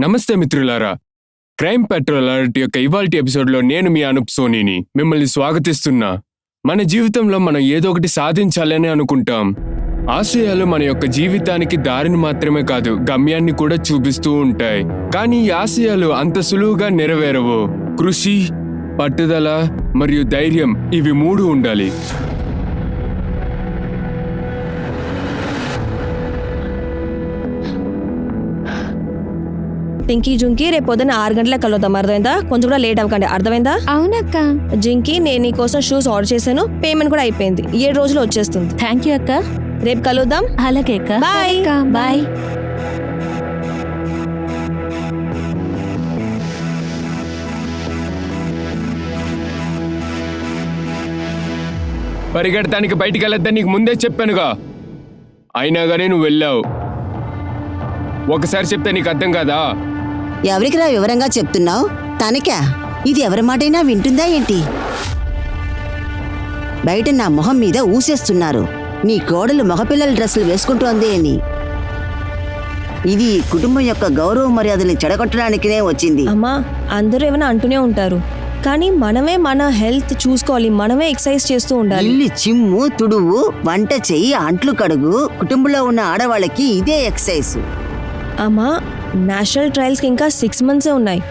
నమస్తే మిత్రులారా, crime petrol alert యొక్క ఇవాల్టి ఎపిసోడ్లో నేను మీ అనూప్ సోనీని మిమ్మల్ని స్వాగతిస్తున్నా. మన జీవితంలో మనం ఏదో ఒకటి సాధించాలని అనుకుంటాం. ఆశయాలు మన యొక్క జీవితానికి దారిని మాత్రమే కాదు, గమ్యాన్ని కూడా చూపిస్తూ ఉంటాయి. కానీ ఈ ఆశయాలు అంత సులువుగా నెరవేరవు. కృషి, పట్టుదల మరియు ధైర్యం, ఇవి మూడు ఉండాలి. పింకీ జుంకీ రేపు పొద్దున్న 6 గంటలకు కలుద్దాం, అర్థమైందా? కొంచెం కూడా లేట్ అవ్వకండి, అర్థమైందా? అవునక్క. జింకీ, నేను నీ కోసం షూస్ ఆర్డర్ చేశాను, పేమెంట్ కూడా అయిపోయింది, 7 రోజులు వచ్చేస్తుంది. థ్యాంక్ యూ అక్క. రేపు కలుద్దాం. అలాగే అక్క. బాయ్. బాయ్. పరిగెడటానికి బయటికి వెళ్ళొద్దని నీకు ముందే చెప్పానుగా, అయినా కానీ నువ్వు వెళ్ళావు. ఒకసారి చెప్తే నీకు అర్థం కాదా? ఎవరికిరా వివరంగా చెప్తున్నావు? తనకా? ఇది ఎవరి మాటైనా వింటుందా ఏంటి? బయట నా మొహం మీద ఊసేస్తున్నారు, నీ కోడలు మగపిల్లల డ్రెస్సులు వేసుకుంటోంది అని. ఇది కుటుంబం యొక్క గౌరవ మర్యాదల్ని చెడగొట్టడానికినే వచ్చింది. అమ్మా, అందరూ ఏమైనా అంటూనే ఉంటారు, కానీ మనమే మన హెల్త్ చూసుకోవాలి, మనమే ఎక్సర్సైజ్ చేస్తూ ఉండాలి. ఇల్లు చిమ్ము, తుడువు, వంట చెయ్యి, అంట్లు కడుగు. కుటుంబంలో ఉన్న ఆడవాళ్ళకి ఇదే ఎక్సర్సైజ్. అమ్మా, నేషనల్ ట్రయల్స్కి ఇంకా 6 months ఉన్నాయి.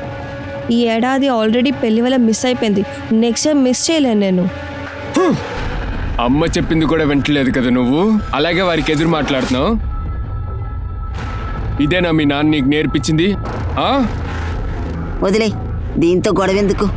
ఈ ఏడాది ఆల్రెడీ పెళ్లి వల్ల మిస్ అయిపోయింది, నెక్స్ట్ ఇయర్ మిస్ చేయలేను నేను. అమ్మ చెప్పింది కూడా వింటలేదు కదా నువ్వు, అలాగే వారికి ఎదురు మాట్లాడుతున్నావు. ఇదేనా మీ నాన్న నీకు నేర్పించింది? వదిలే, దీంతో గొడవెందుకు?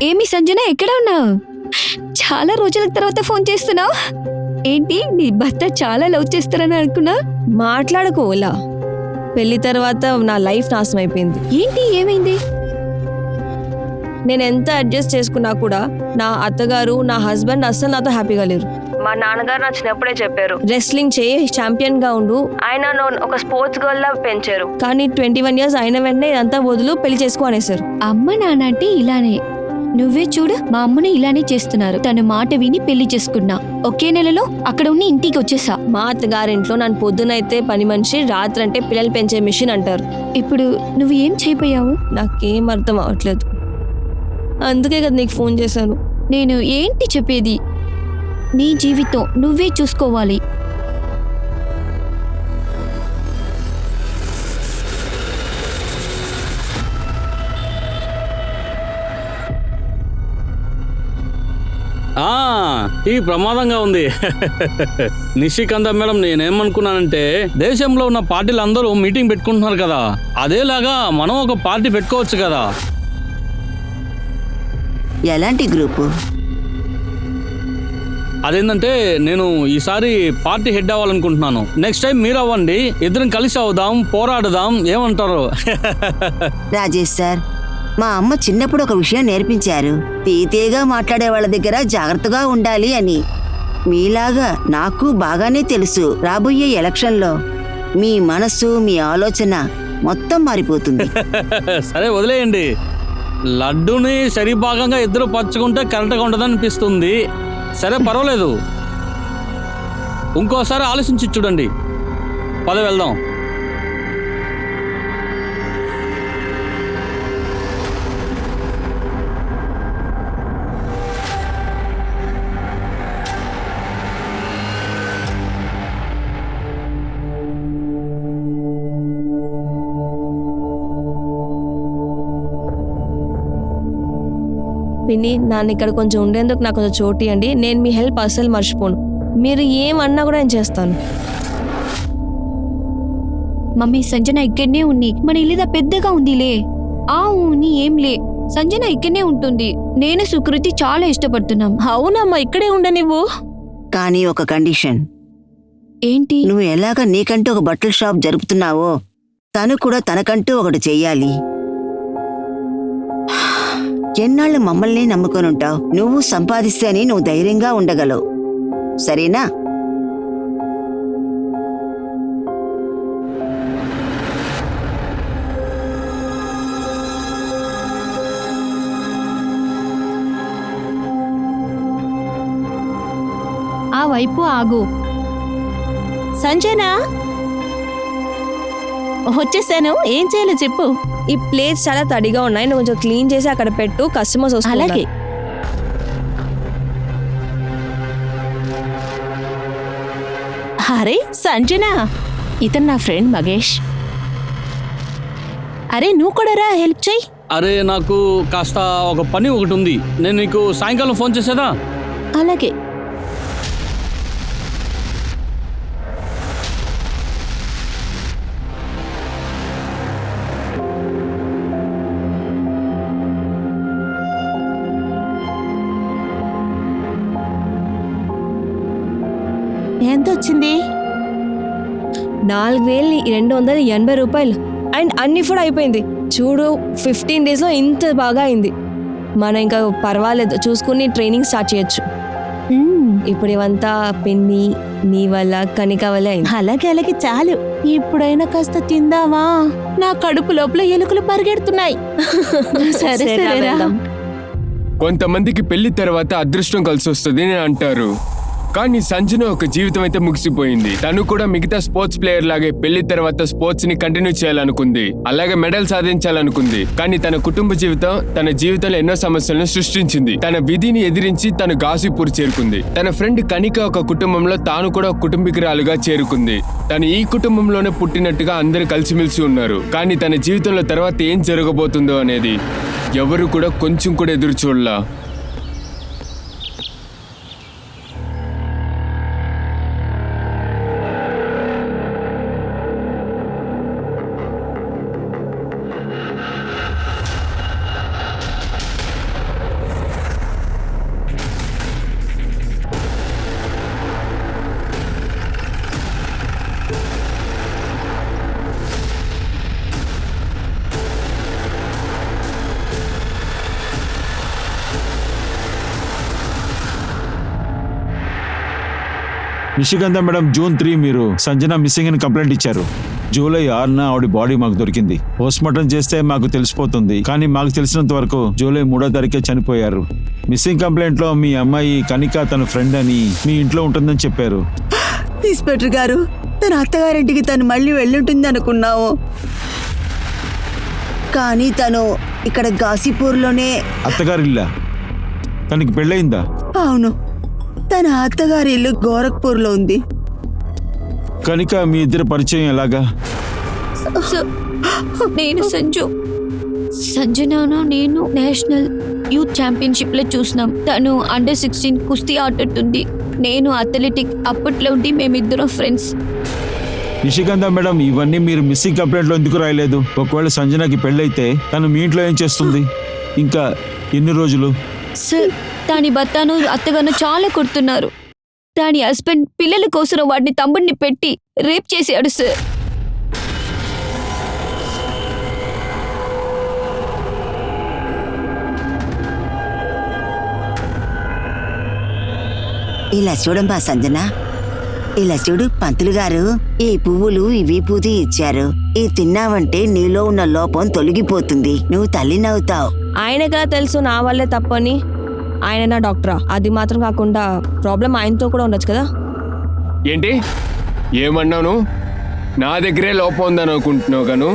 ఏమి సంజన, ఎక్కడ ఉన్నావు? చాలా రోజుల తర్వాత ఫోన్ చేస్తున్నావు ఏంటి? నీ భర్త చాలా లవ్ చేస్తారని అనుకున్నా. మాట్లాడకు ఓలా, పెళ్లి తర్వాత నా లైఫ్ నాశనం అయిపోయింది. ఏంటి, ఏమైంది? నేను ఎంత అడ్జస్ట్ చేసుకున్నా కూడా నా అత్తగారు, నా హస్బెండ్ అస్సలు నాతో హ్యాపీగా లేరు. మా నాన్నగారు నా చిన్నప్పుడే చెప్పారు, రెస్లింగ్ చేయి, ఛాంపియన్ గా ఉండు. ఆయన ఒక స్పోర్ట్స్ గర్ల్ లా పెంచారు, కానీ 21 years అయిన వెంటనే ఇదంతా వదులు, పెళ్లి చేసుకో అనేసారు. అమ్మ నాన్న అంటే ఇలానే. నువ్వే చూడు, మా అమ్మను ఇలానే చేస్తున్నారు. తన మాట విని పెళ్లి చేసుకున్నా, ఒకే నెలలో అక్కడ ఉండి ఇంటికి వచ్చేసా. మా అత్తగారింట్లో నన్ను పొద్దునైతే పని మనిషి, రాత్రి అంటే పిల్లలు పెంచే మిషన్ అంటారు. ఇప్పుడు నువ్వు ఏం చేయబోయావు? నాకేం అర్థం అవ్వట్లేదు, అందుకే కదా నీకు ఫోన్ చేశాను. నేను ఏంటి చెప్పేది? నీ జీవితం నువ్వే చూసుకోవాలి. ఈ ప్రమాదంగా ఉంది. నిషికాంత మేడం, నేనేమనుకున్నానంటే దేశంలో ఉన్న పార్టీలు అందరూ మీటింగ్ పెట్టుకుంటున్నారు కదా, అదేలాగా మనం ఒక పార్టీ పెట్టుకోవచ్చు కదా. ఎలాంటి గ్రూపు? అదేంటంటే నేను ఈసారి పార్టీ హెడ్ అవ్వాలనుకుంటున్నాను. నెక్స్ట్ టైం మీరు అవ్వండి, ఇద్దరం కలిసి అవుదాం, పోరాడుదాం, ఏమంటారు? రాజేష్ సార్, మా అమ్మ చిన్నప్పుడు ఒక విషయం నేర్పించారు, తీతేగా మాట్లాడే వాళ్ళ దగ్గర జాగ్రత్తగా ఉండాలి అని. మీలాగా నాకు బాగానే తెలుసు, రాబోయే ఎలక్షన్లో మీ మనస్సు, మీ ఆలోచన మొత్తం మారిపోతుంది. సరే వదిలేయండి, లడ్డూని సరిభాగంగా ఇద్దరు పంచుకుంటే కరెక్ట్గా ఉండదనిపిస్తుంది. సరే పర్వాలేదు, ఇంకోసారి ఆలోచించి చూడండి. పద వెళ్దాం. పిన్ని నన్ను ఇక్కడ కొంచెం ఉండేందుకు నాకు కొంచెం చోటు ఇవ్వండి. నేను మీ హెల్ప్ అస్సలు మర్చిపోను. మీరు ఏమన్నా కూడా నేను చేస్తాను. మమ్మీ సంజన ఇక్కడనే ఉంది. మన ఇల్లుదా పెద్దగా ఉందిలే. ఆ ఊని ఏం లే, సంజన ఇక్కడనే ఉంటుంది. నేను సుకృతి చాలా ఇష్టపడుతున్నాం. అవునమ్మా, ఇక్కడే ఉండ నువ్వు. కానీ ఒక కండిషన్. ఏంటి? నువ్వు ఎలాగ నీకంటూ ఒక బట్టల షాప్ జరుపుతున్నావో తను కూడా తనకంటూ ఒకటి చెయ్యాలి. ఎన్నాళ్ళు మమ్మల్ని నమ్ముకొని ఉంటావు. నువ్వు సంపాదిస్తేనే నువ్వు ధైర్యంగా ఉండగలవు, సరేనా? ఆ వైపు ఆగు. సంజన, వచ్చేసాను. ఏం చేయాలో చెప్పు. ఈ ప్లేట్స్ చాలా తడిగా ఉన్నాయి, నువ్వు కొంచెం క్లీన్ చేసి అక్కడ పెట్టు. కస్టమర్స్ వస్తున్నారు. అలాగే. అరే సంజన, ఇతను నా ఫ్రెండ్ మగేష్. అరే నువ్వు కూడా రా, హెల్ప్ చెయ్యి. అరే నాకు కాస్త ఒక పని ఒకటి ఉంది. నేను నీకు సాయంకాలం ఫోన్ చేసేదా? అలాగే. ఎంత వచ్చింది? 4,280 రూపాయలు. అండ్ అన్ని ఫుడ్ అయిపోయింది. చూడు, 15 డేస్లో ఇంత బాగా అయింది. మనం ఇంకా పర్వాలేదు, చూసుకుని ట్రైనింగ్ స్టార్ట్ చేయొచ్చు. ఇప్పుడు ఇవంతా పిన్ని నీ వల్ల, కనిక వల్ల అయింది. అలాగే అలాగే, చాలు. ఇప్పుడైనా కాస్త తిందామా? నా కడుపు లోపల ఎలుకలు పరిగెడుతున్నాయి. సరే సరేరా, సరేరా. వెళ్దాం. కొంతమందికి పెళ్లి తర్వాత అదృష్టం కలిసి వస్తుంది అని అంటారు. కానీ సంజన ఒక జీవితం అయితే ముగిసిపోయింది. తను కూడా మిగతా స్పోర్ట్స్ ప్లేయర్ లాగే పెళ్లి తర్వాత స్పోర్ట్స్ ని కంటిన్యూ చేయాలనుకుంది, అలాగే మెడల్ సాధించాలనుకుంది. కానీ తన కుటుంబ జీవితం తన జీవితంలో ఎన్నో సమస్యలను సృష్టించింది. తన విధిని ఎదిరించి తను గాజీపూర్ చేరుకుంది. తన ఫ్రెండ్ కనిక ఒక కుటుంబంలో తాను కూడా ఒక కుటుంబీకురాలుగా చేరుకుంది. తను ఈ కుటుంబంలోనే పుట్టినట్టుగా అందరూ కలిసిమెలిసి ఉన్నారు. కానీ తన జీవితంలో తర్వాత ఏం జరగబోతుందో అనేది ఎవరు కూడా కొంచెం కూడా ఎదురు చూడలా. నిషిగంధ మేడం, June 3 మీరు సంజన మిస్సింగ్ అని కంప్లైంట్ ఇచ్చారు. జూలై 6న ఆవిడ బాడీ మాకు దొరికింది. పోస్ట్మార్టం చేస్తే మాకు తెలిసిపోతుంది, కానీ మాకు తెలిసినంత వరకు జూలై 3వ తారీఖే చనిపోయారు. మిస్సింగ్ కంప్లైంట్ లో మీ అమ్మాయి కనిక తన ఫ్రెండ్ అని మీ ఇంట్లో ఉంటుందని చెప్పారు. ఇన్స్పెక్టర్ గారు, తన అత్తగారింటికి తను మళ్ళీ వెళ్ళుంటుంది అనుకున్నాము, కానీ తను ఇక్కడ గాసిపూర్లోనే. అత్తగారిల్లా? తనకి పెళ్ళయిందా? అవును, తన అత్తగారి ఇల్లు గోరఖ్పూర్లో ఉంది. కనిక మీ ఇద్దరి పరిచయం ఎలాగా? నేను సంజన నేను నేషనల్ యూత్ ఛాంపియన్షిప్ లో చూసినాం. తను అండర్-16 కుస్తీ ఆడుతుంది, నేను అథ్లెటిక్. అప్పట్లో ఉండి మేమిద్దరం ఫ్రెండ్స్. నిషిగంధ మేడం, ఇవన్నీ మీరు మిస్సింగ్ కంప్లైంట్ లో ఎందుకు రాయలేదు? ఒకవేళ సంజనకి పెళ్ళైతే తను మీ ఇంట్లో ఏం చేస్తుంది? ఇంకా ఎన్ని రోజులు? సార్, దాని భర్తను అత్తగారు చాలా కొడుతున్నారు. దాని హస్బెండ్ పిల్లల కోసం వాడిని తమ్ముడిని పెట్టి రేప్ చేశాడు సార్. ఇలా చూడమ్మా సంజన, ఇలా చూడు పంతులు గారు, ఈ పువ్వులు ఇవి పూజి ఇచ్చారు. ఈ తిన్నావంటే నీలో ఉన్న లోపం తొలగిపోతుంది, నువ్వు తల్లినవుతావు. ఆయనగా తెలుసు నా వల్లే తప్పని. ఆయన నా డాక్టరా? అది మాత్రం కాకుండా ప్రాబ్లం ఆయనతో కూడా ఉండొచ్చు కదా. ఏంటి ఏమన్నాను? నా దగ్గరే లోపం ఉందని అనుకుంటున్నావు గాను?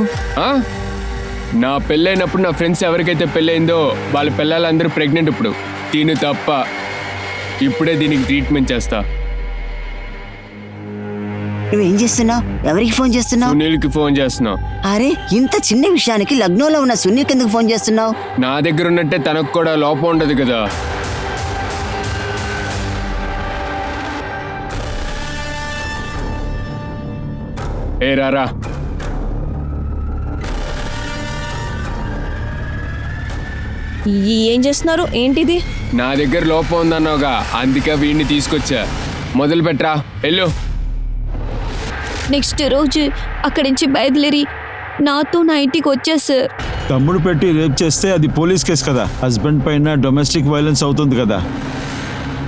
నా పెళ్ళైనప్పుడు నా ఫ్రెండ్స్ ఎవరికైతే పెళ్ళైందో వాళ్ళ పిల్లలందరూ ప్రెగ్నెంట్. ఇప్పుడు తిను తప్ప. ఇప్పుడే దీనికి ట్రీట్మెంట్ చేస్తా. నువ్వేం చేస్తున్నావు? ఎవరికి ఫోన్ చేస్తున్నావు? సునీల్కి ఫోన్ చేస్తున్నా. అరే, ఇంత చిన్న విషయానికి లగ్నంలో ఉన్న సునీల్ కిందకు ఫోన్ చేస్తున్నావు? నా దగ్గర ఉన్నట్టే తనకు కూడా లోపం ఉండదు కదా. ఏ రారా. ఏం చేస్తున్నారు? ఏంటిది? నా దగ్గర లోపం ఉందన్నావుగా, అందుకే వీడిని తీసుకొచ్చా. మొదలు పెట్టరా, వెళ్ళు. నెక్స్ట్ రోజు అక్కడి నుంచి బయలుదేరి నాతో నా ఇంటికి వచ్చా సార్. తమ్ముడు పెట్టి రేప్ చేస్తే అది పోలీస్ కేసు కదా, హస్బెండ్ పైన డొమెస్టిక్ వైలెన్స్ అవుతుంది కదా.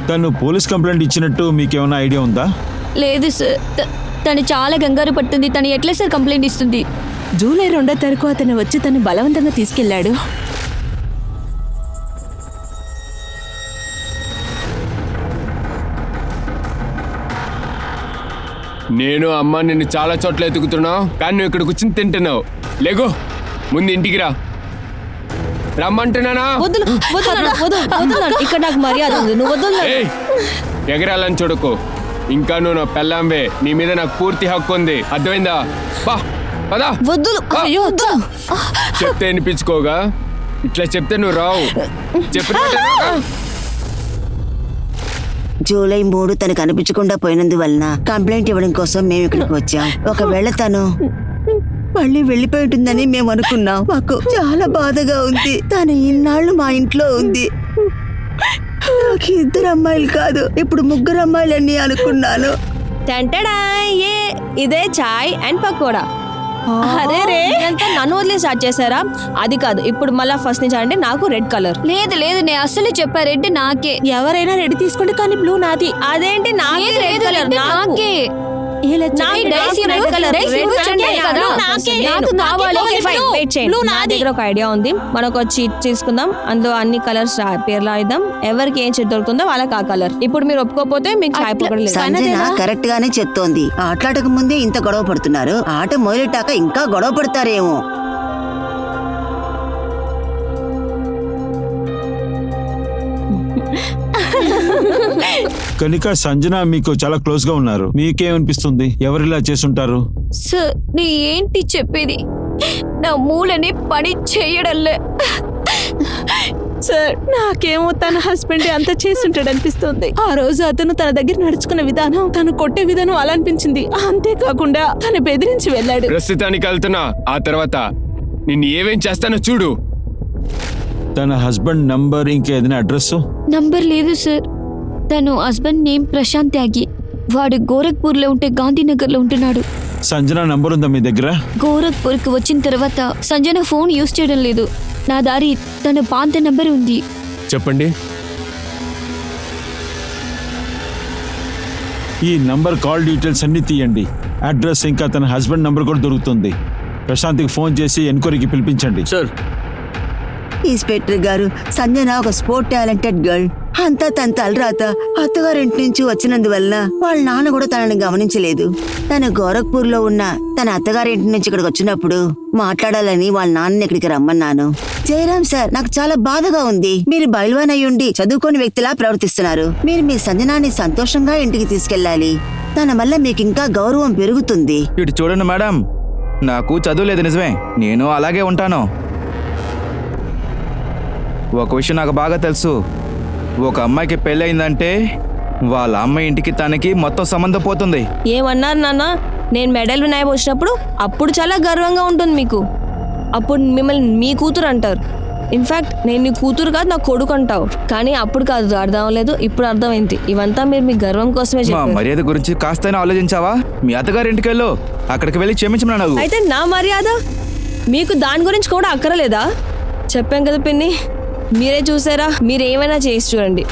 తను పోలీస్ కంప్లైంట్ ఇచ్చినట్టు మీకేమైనా ఐడియా ఉందా? లేదు సార్, తను చాలా కంగారు పడుతుంది. తను ఎట్లా సార్ కంప్లైంట్ ఇస్తుంది? జూలై 2వ తారీఖు అతను వచ్చి తను బలవంతంగా తీసుకెళ్లాడు. నేను అమ్మ నిన్ను చాలా చోట్ల ఎతుకుతున్నావు, కానీ నువ్వు ఇక్కడ కూర్చుని తింటున్నావు. లేగో, ముందు ఇంటికి రా. రమ్మంటున్నానా? వదులు వదులు వదులు వదులు. ఇక్కడ నాకు మర్యాద ఉంది, నువ్వు వదులు. ఏయ్, ఎగరాలని చూడకు. ఇంకా నువ్వు నా పెళ్ళాంవే, నీ మీద నాకు పూర్తి హక్కు ఉంది, అర్థమైందా? పదా. వద్దులు. అయ్యో వద్దు. చెప్తే వినిపించుకోగా, ఇట్లా చెప్తే నువ్వు రావు. చెప్పినట్టు జూలై 3 తను కనిపించకుండా పోయినందువలన కంప్లైంట్ ఇవ్వడం కోసం మేము ఇక్కడికి వచ్చాం. ఒకవేళ తను మళ్ళీ వెళ్ళిపోయి ఉంటుందని మేము అనుకున్నాం. మాకు చాలా బాధగా ఉంది. తను ఇన్నాళ్ళు మా ఇంట్లో ఉంది. నాకు 2 అమ్మాయిలు కాదు, ఇప్పుడు 3 అమ్మాయిలని అనుకున్నాను. టెంటడా, ఏ ఇదే చాయ్ అండ్ పకోడా. అరే రే, ఇదంతా నన్ను వదిలే స్టార్ట్ చేశారా? అది కాదు, ఇప్పుడు మళ్ళా ఫస్ట్ నుంచి అంటే నాకు రెడ్ కలర్. లేదు లేదు, నేను అసలు చెప్పా, రెడ్ నాకే. ఎవరైనా రెడీ తీసుకోండి, కానీ బ్లూ నాది. అదేంటి నాకే లేదు, రెడ్ లేదు, కలర్? రెడ్ నాకే. ఒక ఐడియా ఉంది, మనకు చీట్ తీసుకుందాం, అందులో అన్ని కలర్స్ పేర్లు రాయిద్దాం, ఎవరికి ఏం చీట్ దొరుకుతుందో వాళ్ళకి ఆ కలర్. ఇప్పుడు మీరు ఒప్పుకోపోతే మీకు చాయ్ పకోడా లేదు. సంజన కరెక్ట్ గానే చెప్తోంది. ఆటలాడక ముందే ఇంత గొడవ పడుతున్నారు, ఆట మొదలెట్టాక ఇంకా గొడవ పడతారేమో. కనుక సంజన మీకు చాలా క్లోజ్ గా ఉన్నారు. మీకేమనిపిస్తుంది? ఎవరిలా చేసుంటారు? సార్, నీ ఏంటి చెప్పేది? నా మూలని పని చేయడంలే. సార్, నాకేమో తన హస్బెండ్ అంత చేస్తుంటాడు అనిపిస్తుంది. ఆ రోజు అతను తన దగ్గర నడుచుకున్న విధానం, తను కొట్టే విధానం అలా అనిపించింది. అంతేకాకుండా తను బెదిరించి వెళ్ళాడు. ప్రస్తుతానికి వెళ్తున్నా, ఆ తర్వాత నిన్ను ఏమేం చేస్తానో చూడు. తన హస్బెండ్ నంబర్, ఇంకేదైనా అడ్రస్? నంబర్ లేదు సార్. తను హస్బెండ్ నేమ్ ప్రశాంత్ త్యాగి. వాడు గోరఖ్పూర్లో ఉంటే గాంధీనగర్లో ఉంటున్నాడు. సంజన నంబర్ ఉందా మీ దగ్గర? గోరఖ్పూర్కి వచ్చిన తర్వాత సంజన ఫోన్ యూజ్ చేయడం లేదు. నా దారి తన పాత నంబర్ ఉంది. చెప్పండి. ఈ నంబర్ కాల్ డీటెయిల్స్ అన్ని తీయండి. అడ్రస్ ఇంకా తన హస్బెండ్ నంబర్ కూడా దొరుకుతుంది. ప్రశాంత్కి ఫోన్ చేసి ఎంక్వైరీకి పిలిపించండి. సార్, ఇన్స్పెక్టర్ గారు, సంజన ఒక స్పోర్ట్ టాలెంటెడ్ గర్ల్. అంతా తన తలరాత. అత్తగారింటి నుంచి వచ్చినందువల్ల వాళ్ళ నాన్న కూడా తనని గమనించలేదు. తను గోరఖ్పూర్ లో ఉన్న తన అత్తగారింటి నుంచి ఇక్కడికి వచ్చినప్పుడు మాట్లాడాలని వాళ్ళ నాన్నని ఇక్కడికి రమ్మన్నాను. జయరాం సార్, నాకు చాలా బాధగా ఉంది. మీరు బయల్వాన్ అయ్యుండి చదువుకోని వ్యక్తిలా ప్రవర్తిస్తున్నారు. మీరు మీ సంజనాన్ని సంతోషంగా ఇంటికి తీసుకెళ్ళాలి. తన వల్ల మీకు ఇంకా గౌరవం పెరుగుతుంది. ఇటు చూడండి మేడం, నాకు చదువు లేదు నిజమే, నేను అలాగే ఉంటాను. ఒక విషయం నాకు బాగా తెలుసు. ఒక అమ్మాయికి పెళ్ళయిందంటే వాళ్ళ అమ్మాయి ఇంటికి తనకి మొత్తం సంబంధం పోతుంది. ఏమన్నారు నాన్న? నేను మెడల్ వినాయక వచ్చినప్పుడు అప్పుడు చాలా గర్వంగా ఉంటుంది మీకు. అప్పుడు మిమ్మల్ని మీ కూతురు అంటారు. ఇన్ఫాక్ట్ నేను నీ కూతురు కాదు, నా కొడుకు అంటావు. కానీ అప్పుడు కాదు, అర్థం అవ్వలేదు, ఇప్పుడు అర్థమైంది. ఇవంతా మీరు మీ గర్వం కోసమే మా చెప్పారు. మర్యాద గురించి కాస్తైనా ఆలోచించావా? మీ అత్తగారి ఇంటికి వెళ్ళు, అక్కడికి వెళ్ళి క్షమించమన్నా. అయితే నా మర్యాద మీకు దాని గురించి కూడా అక్కరలేదా? చెప్పాం కదా పిన్ని, మీరే చూసారా. మీరు ఏమైనా చేసి చూడండి,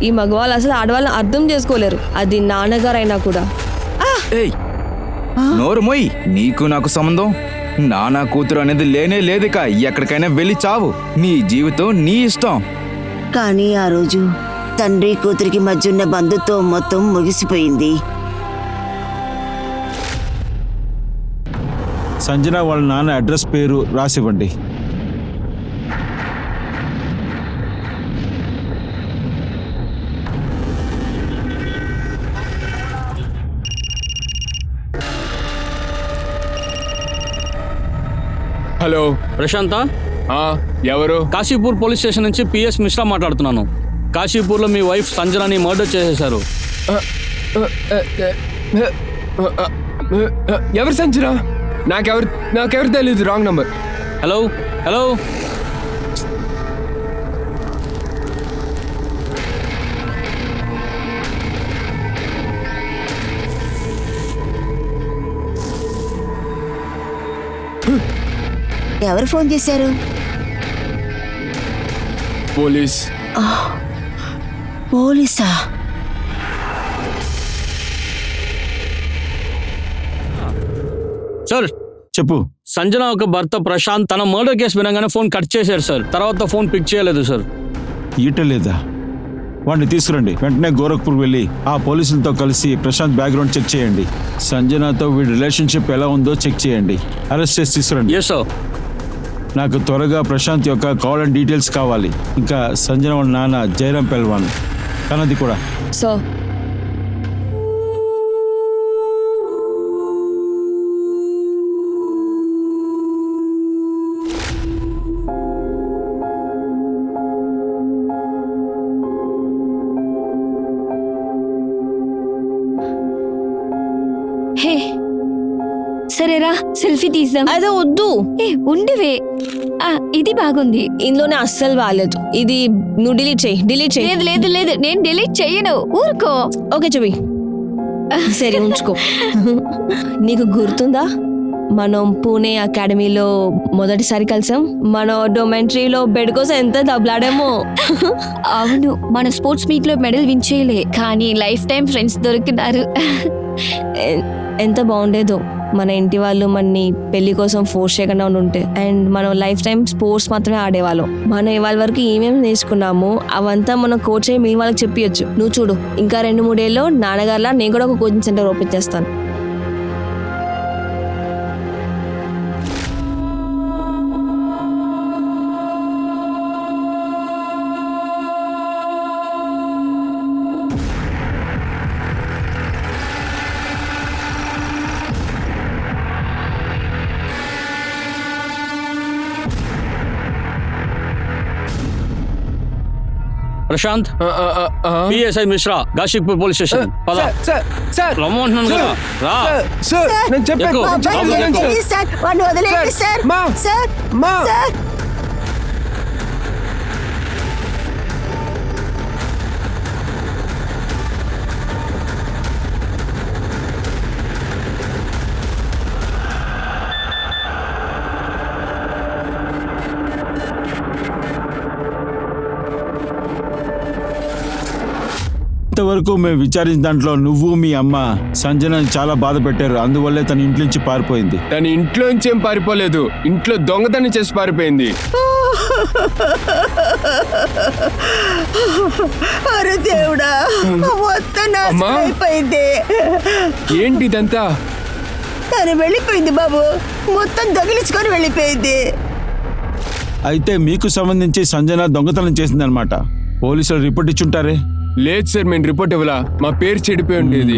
ఈ మగవాళ్ళు అసలు ఆడవాళ్ళని అర్థం చేసుకోలేరు, అది నాన్నగారైనా కూడా. ఏయ్, నోరు మొయ్. నీకు నాకు సంబంధం, నానా కూతురు అనేది లేనే లేదిక. ఎక్కడికైనా వెళ్ళి చావు, నీ జీవితం నీ ఇష్టం. కానీ ఆ రోజు తండ్రి కూతురికి మధ్య ఉన్న బంధుత్వం మొత్తం ముగిసిపోయింది. సంజన వాళ్ళ నాన్న అడ్రస్, పేరు రాసివ్వండి. హలో. ప్రశాంత, ఎవరు? కాశీపూర్ పోలీస్ స్టేషన్ నుంచి పిఎస్ మిశ్రా మాట్లాడుతున్నాను. కాశీపూర్లో మీ వైఫ్ సంజనాని మర్డర్ చేసేశారు. ఎవరు సంజన? నాకెవరు తెలియదు. Wrong number. హలో హలో, ఎవరు ఫోన్ చేశారు? పోలీస్. పోలీసా? సార్ చెప్పు. సంజన ఒక భర్త ప్రశాంత్ తన మర్డర్ కేసు వినగానే ఫోన్ కట్ చేశారు సార్. తర్వాత ఫోన్ పిక్ చేయలేదు సార్. ఈటలేదా? వాడిని తీసుకురండి. వెంటనే గోరఖ్పూర్ వెళ్ళి ఆ పోలీసులతో కలిసి ప్రశాంత్ బ్యాక్గ్రౌండ్ చెక్ చేయండి. సంజనాతో వీడి రిలేషన్షిప్ ఎలా ఉందో చెక్ చేయండి. అరెస్ట్ చేసి తీసుకురండి. Yes sir. నాకు త్వరగా ప్రశాంత్ యొక్క కాల్ అండ్ డీటెయిల్స్ కావాలి. ఇంకా సంజన వాళ్ళ నాన్న జయరాం పెల్వాన్, తనది కూడా. సో హే సరేరా సెల్ఫీ తీద్దాం. అదే వద్దు, ఉండవే. ఇది బాగుంది. ఇందులోనే అస్సలు బాగాలేదు. ఇది నువ్వు డిలీట్ చేయి. లేదు లేదు లేదు, నేను డిలీట్ చెయ్యను. ఊరుకో. ఓకే చూపి. సరే ఉంచుకో. నీకు గుర్తుందా మనం పూణే అకాడమీలో మొదటిసారి కలిసాం? మన డొమెంటరీలో బెడ్ కోసం ఎంత దబ్బలాడామో. అవును, మన స్పోర్ట్స్ మీట్ లో మెడల్ విన్ చేయలే, కానీ లైఫ్ టైం ఫ్రెండ్స్ దొరికినారు. ఎంత బాగుండేదో మన ఇంటి వాళ్ళు మనని పెళ్లి కోసం ఫోర్స్ చేయకుండా ఉంటే. అండ్ మనం లైఫ్ టైం స్పోర్ట్స్ మాత్రమే ఆడేవాళ్ళం. మనం ఇవాళ వరకు ఏమేమి నేర్చుకున్నామో అవంతా మనం కోచ్ అయ్యి మీ వాళ్ళకి చెప్పియొచ్చు. నువ్వు చూడు, ఇంకా 2-3 ఏళ్ళలో నాన్నగారులా నేను కూడా ఒక కోచింగ్ సెంటర్ ఓపెన్ చేస్తాను. Prashant, PSI Mishra, Kashipur police station. పద. రమ్మంటున్నాను కదా, రా. ఎక్కు. ప్లీజ్ సార్, వాడిని వదిలేయండి సార్. Sir, sir. ఇంతవరకు మేము విచారించిన దాంట్లో నువ్వు మీ అమ్మ సంజనని చాలా బాధ పెట్టారు. అందువల్లే తన ఇంటి నుంచి పారిపోయింది. తన ఇంట్లోంచి ఏం పారిపోలేదు, ఇంట్లో దొంగతనం చేసి పారిపోయింది. అరే దేవుడా, మొత్తం నాశనం అయిపోయింది. ఏంటి ఇదంతా? తను వెళ్ళిపోయింది బాబు, మొత్తం దొంగిలించుకొని వెళ్ళిపోయింది. అయితే మీకు సంబంధించి సంజన దొంగతనం చేసిందనమాట. పోలీసులు రిపోర్ట్ ఇచ్చుంటారే? లేదు సార్, మేము రిపోర్ట్ ఇవ్వాలా. మా పేరు చెడిపోయి ఉండేది.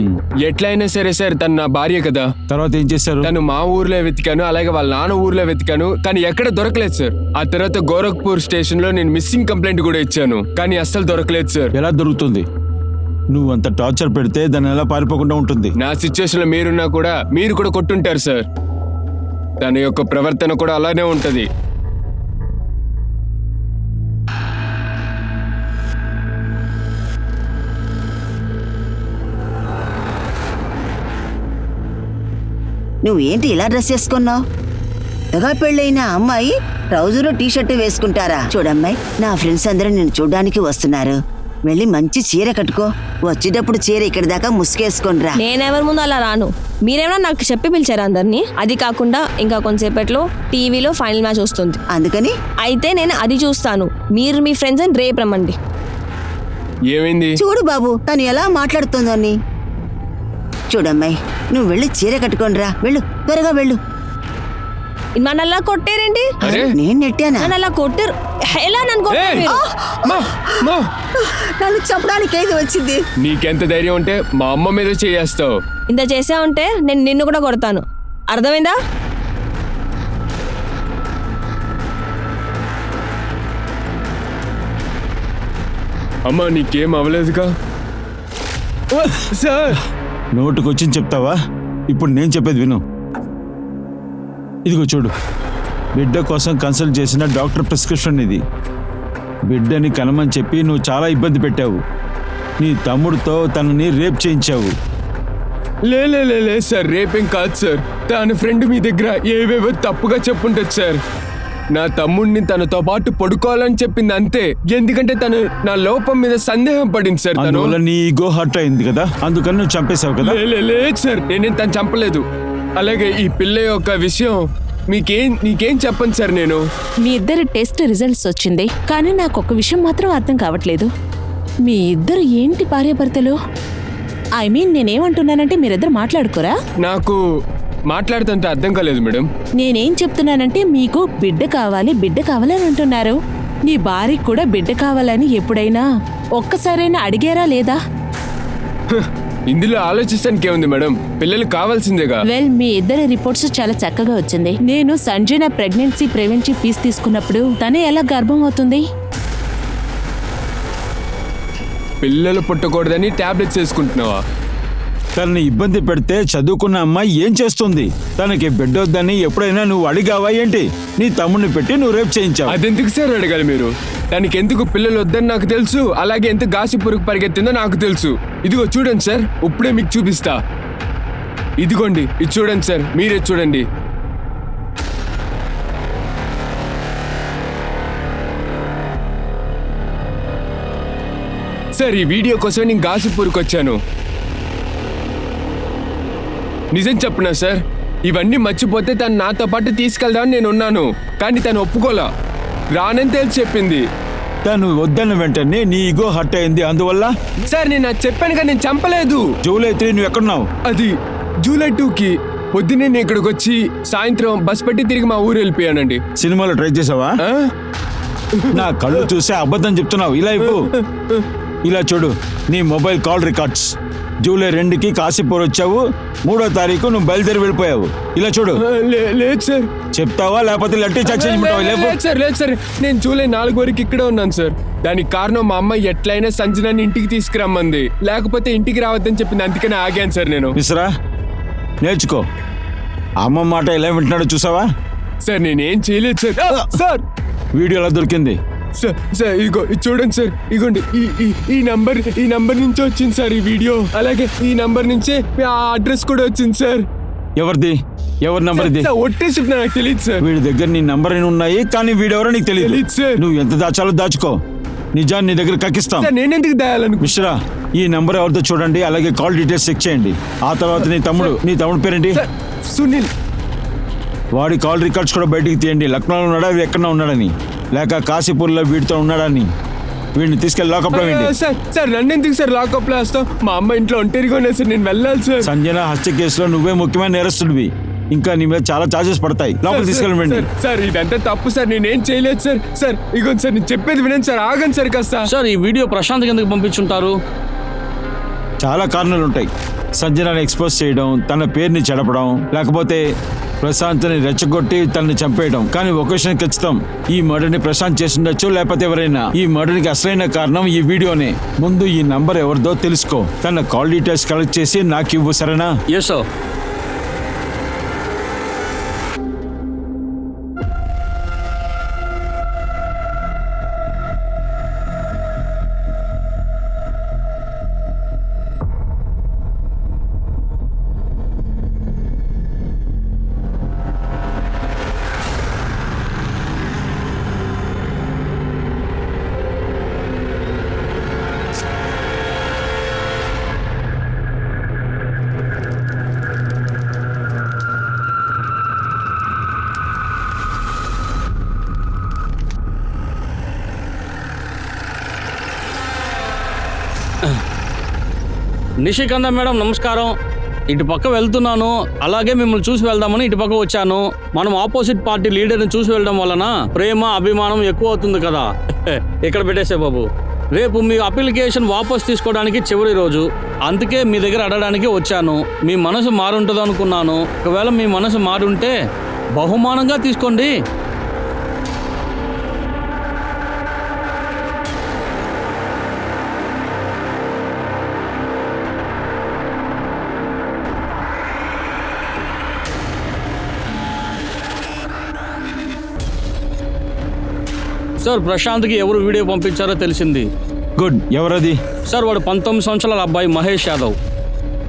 ఎట్లయినా సరే సార్, తను నా భార్య కదా. తర్వాత ఏం చేశారు? తను మా ఊర్లో వెతికాను, అలాగే వాళ్ళ నాన్న ఊర్లో వెతికాను, కానీ ఎక్కడ దొరకలేదు సార్. ఆ తర్వాత గోరఖ్పూర్ స్టేషన్ లో నేను మిస్సింగ్ కంప్లైంట్ కూడా ఇచ్చాను, కానీ అస్సలు దొరకలేదు సార్. ఎలా దొరుకుతుంది? నువ్వు అంత టార్చర్ పెడితే దాన్ని ఎలా పారిపోకుండా ఉంటుంది? నా సిచ్యువేషన్ లో మీరున్నా కూడా మీరు కూడా కొట్టుంటారు సార్. తన యొక్క ప్రవర్తన కూడా అలానే ఉంటది. నువ్వేంటి ఇలా డ్రెస్ వేసుకున్నావు? కొత్తగా పెళ్ళైన అమ్మాయి ట్రౌజరు టీషర్టు వేసుకుంటారా? చూడమ్మాయి, నా ఫ్రెండ్స్ అందరూ నిన్ను చూడడానికి వస్తున్నారు. వెళ్ళి మంచి చీర కట్టుకో. వచ్చేటప్పుడు చీర ఇక్కడి దాకా ముసుకేసుకొనిరా. నేనెవరి ముందు అలా రాను. మీరేమన్నా నాకు చెప్పి పిలిచారా అందరినీ? అది కాకుండా ఇంకా కొంతసేపట్లో టీవీలో ఫైనల్ మ్యాచ్ వస్తుంది. అందుకని అయితే నేను అది చూస్తాను. మీరు మీ ఫ్రెండ్స్ అని రేపు రమ్మండి. ఏమైంది? చూడు బాబు, తను ఎలా మాట్లాడుతుందో అని. చూడమ్మాయి, నువ్వు వెళ్ళి చీర కట్టుకోనిరా. వెళ్ళు, త్వరగా వెళ్ళు. నన్ను అలా కొట్టారేంటి? అరే, నేను నెట్టానా? నన్ను అలా కొట్టారు. ఎలా నన్ను కొట్టారు? నన్ను చంపడానికి ఏది వచ్చింది? నీకెంత ధైర్యం ఉంటే మా అమ్మ మీద చేయేస్తావు? ఇంత చేసా ఉంటే నేను నిన్ను కూడా కొడతాను. అర్థమైందా? అమ్మా నీకేం అవ్వలేదుగా? సార్ నోటుకొచ్చింది చెప్తావా? ఇప్పుడు నేను చెప్పేది విను. ఇదిగో చూడు, బిడ్డ కోసం కన్సల్ట్ చేసిన డాక్టర్ ప్రిస్క్రిప్షన్ ఇది. బిడ్డని కనమని చెప్పి నువ్వు చాలా ఇబ్బంది పెట్టావు. నీ తమ్ముడితో తనని రేప్ చేయించావు. లే సార్, రేపేం కాదు సార్. తన ఫ్రెండ్ మీ దగ్గర ఏవేవో తప్పుగా చెప్పుంటది సార్. నా తమ్ముడిని తనతో పాటు పడుకోవాలని చెప్పింది అంతే. ఎందుకంటే తను నా లోపం మీద సందేహం పడింది సార్. తను అందువల్ల నీ ఈగో హర్ట్ అయింది కదా, అందుకని నువ్వు చంపేశావు కదా. లేదు సార్, నేనేం తను చంపలేదు. అలాగే ఈ పిల్ల యొక్క విషయం నీకేం చెప్పను సార్. నేను మీ ఇద్దరు టెస్ట్ రిజల్ట్స్ వచ్చింది, కానీ నాకు ఒక విషయం మాత్రం అర్థం కావట్లేదు. మీ ఇద్దరు ఏంటి భార్యాభర్తలు? ఐ మీన్ నేనేమంటున్నానంటే మీరిద్దరు మాట్లాడుకోరా? నాకు మాట్లాడుతుంటే అర్థం కాలేదు మేడం. నేనేం చెప్తున్నానంటే మీకు బిడ్డ కావాలి అని అంటున్నారు. నీ భార్యకి కూడా బిడ్డ కావాలని ఎప్పుడైనా ఒక్కసారైనా అడిగారా లేదా? ఇందులో ఆలోచించడానికి ఏముంది మేడం, పిల్లలు కావాల్సిందేగా. వెల్, మీ ఇద్దరి రిపోర్ట్స్ చాలా చక్కగా వచ్చింది. నేను సంజన ప్రెగ్నెన్సీ ప్రివెన్షన్ ఫీజు తీసుకున్నప్పుడు తనే ఎలా గర్భం అవుతుంది? పిల్లలు పుట్టకూడదని టాబ్లెట్స్ వేసుకుంటున్నావా? తనని ఇబ్బంది పెడితే చదువుకున్న అమ్మాయి ఏం చేస్తుంది? తనకి బిడ్డొద్దని ఎప్పుడైనా నువ్వు అడిగావా ఏంటి? నీ తమ్ముడిని పెట్టి నువ్వు రేపు చేయించావు. అదెందుకు సార్ అడగాలి మీరు? దానికి ఎందుకు పిల్లలు వద్దని నాకు తెలుసు. అలాగే ఎంత గాసిపురుగు పరిగెత్తిందో నాకు తెలుసు. ఇదిగో చూడండి సార్, ఇప్పుడే మీకు చూపిస్తా. ఇదిగోండి, ఇది చూడండి సార్, మీరే చూడండి. సార్, ఈ వీడియో కోసం నేను గాసిపూర్కి వచ్చాను. నిజం చెప్పనా సార్, ఇవన్నీ మర్చిపోతే తను నాతో పాటు తీసుకెళ్దామని నేను ఉన్నాను. కానీ తను ఒప్పుకోలా, రానని తెలిసి చెప్పింది. తను వద్దన్న వెంటనే నీ ఈగో హర్ట్ అయింది, అందువల్ల. సార్, నేను అది చెప్పాను కానీ నేను చంపలేదు. జూలై 3 నువ్వు ఎక్కడున్నావు? అది జూలై 2కి పొద్దున్నే నేను ఇక్కడికి వచ్చి సాయంత్రం బస్ పెట్టి తిరిగి మా ఊరు వెళ్ళిపోయానండి. సినిమాలో ట్రై చేసావా? ఆ? నా కళ్ళు చూసే అబద్ధం చెప్తున్నావు. ఇలా ఇవ్వు. ఇలా చూడు, నీ మొబైల్ కాల్ రికార్డ్స్. జూలై 2కి కాశీపూర్ వచ్చావు, 3వ తారీఖు నువ్వు బయలుదేరి వెళ్ళిపోయావు. ఇలా చూడు. లేదు సార్. చెప్తావా లేకపోతే లట్టి చచ్చేసిపోతావా? లేదు సార్, నేను జూలై 4 వరకు ఇక్కడే ఉన్నాను సార్. దానికి కారణం మా అమ్మ ఎట్లయినా సంజనాన్ని ఇంటికి తీసుకురమ్మంది, లేకపోతే ఇంటికి రావద్దని చెప్పింది. అందుకనే ఆగాను సార్ నేను. మిశ్రా, నేర్చుకో. అమ్మ మాట ఎలా వింటున్నాడో చూసావా? సార్, నేనేం చేయలేదు సార్. సార్, వీడియో ఎలా దొరికింది? సార్ ఇదిగో ఇది చూడండి సార్. ఇగోండి, ఈ నంబర్ నుంచి వచ్చింది సార్ ఈ వీడియో. అలాగే ఈ నంబర్ నుంచే ఆ అడ్రస్ కూడా వచ్చింది సార్. ఎవరిది? ఎవరి నంబర్ ఇది? ఒట్టేసి నాకు తెలియదు సార్. వీడి దగ్గర నీ నంబర్ ఉన్నాయి, కానీ వీడెవరో నీకు తెలియదు. తెలీదు సార్. నువ్వు ఎంత దాచాలో దాచుకో, నిజాన్ని నీ దగ్గర కక్కిస్తాం. సార్, నేనెందుకు దాయాలను? మిశ్రా, ఈ నంబర్ ఎవరితో చూడండి, అలాగే కాల్ డీటెయిల్స్ చెక్ చేయండి. ఆ తర్వాత నీ తమ్ముడు పేరేంటి? సార్, సునీల్. వాడి కాల్ రికార్డ్స్ కూడా బయటికి తీయండి. లక్నోలో ఉన్నాడా, ఎక్కడ ఉన్నాడని, లేక కాశీపూర్లో వీడితో ఉన్నాడని. వీడిని తీసుకెళ్ళి లాకప్లో వేయండి. సార్, నన్ను ఎందుకు సార్ లాకప్లో వేస్తాం? మా అమ్మ ఇంట్లో ఒంటరిగా ఉన్నా సార్, నేను వెళ్ళాలి సార్. సంజన హత్య కేసులో నువ్వే ముఖ్యమైన నేరస్తుడివి. ఇంకా నీ మీద చాలా చార్జెస్ పడతాయి. లోపల తీసుకెళ్ళండి. సార్, ఇదంతా తప్పు సార్, నేనేం చేయలేదు సార్. సార్ ఇగోండి సార్, నేను చెప్పేది వినండి సార్. ఆగండి సార్ కాస్త. సార్, ఈ వీడియో ప్రశాంత్కి ఎందుకు పంపించుంటారు? చాలా కారణాలు ఉంటాయి. సంజనాన్ని ఎక్స్పోజ్ చేయడం, తన పేరుని చెడపడం, లేకపోతే ప్రశాంత్ని రెచ్చగొట్టి తనని చంపేయడం. కానీ ఒక విషయం ఖచ్చితం, ఈ మర్డర్ని ప్రశాంత్ చేసిండొచ్చు, లేకపోతే ఎవరైనా. ఈ మర్డర్కి అసలైన కారణం ఈ వీడియోనే. ముందు ఈ నంబర్ ఎవరిదో తెలుసుకో, తన కాల్ డీటెయిల్స్ కలెక్ట్ చేసి నాకు ఇవ్వు, సరేనా? Yes sir. నిషికంద మేడం, నమస్కారం. ఇటు పక్క వెళ్తున్నాను, అలాగే మిమ్మల్ని చూసి వెళ్దామని ఇటు పక్క వచ్చాను. మనం ఆపోజిట్ పార్టీ లీడర్ని చూసి వెళ్ళడం వలన ప్రేమ అభిమానం ఎక్కువ అవుతుంది కదా. ఇక్కడ పెట్టేసే బాబు, రేపు మీ అప్లికేషన్ వాపస్ తీసుకోవడానికి చివరి రోజు. అందుకే మీ దగ్గర అడగడానికి వచ్చాను. మీ మనసు మారుంటుంది అనుకున్నాను. ఒకవేళ మీ మనసు మారుంటే బహుమానంగా తీసుకోండి. సార్ ప్రశాంత్కి ఎవరు వీడియో పంపించారో తెలిసింది. గుడ్. ఎవరది? సార్ వాడు 19 సంవత్సరాల అబ్బాయి మహేష్ యాదవ్.